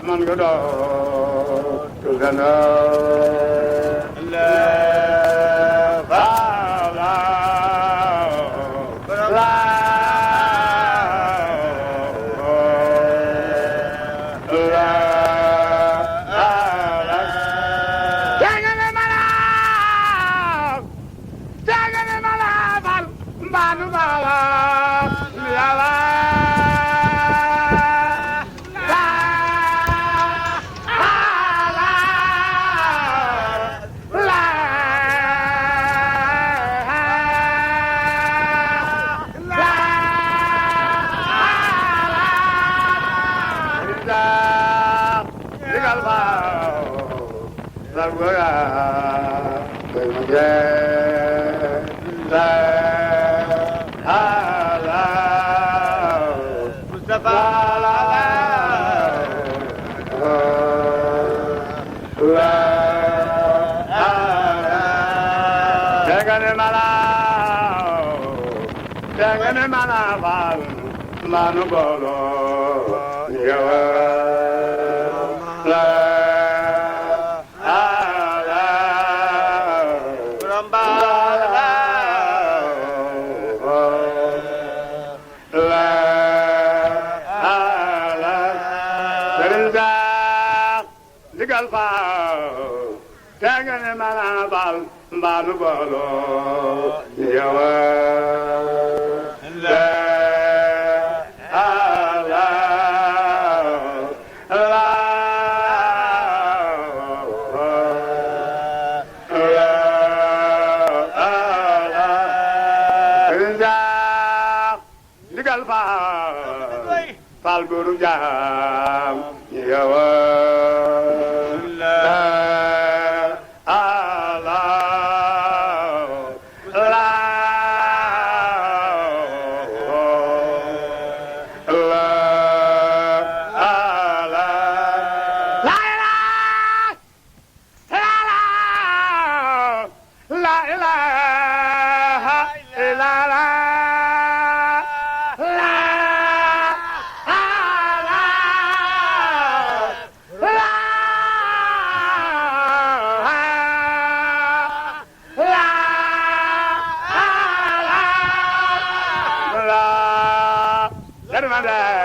man go do to the no la la la la Manu bolo, yawa, la, la, ramba, la, la, serinda, digalfa, tangane manabal, manu bolo, yawa, la. Fal guru jam yawa la ala la la ala la la ilaha illallah. Mala,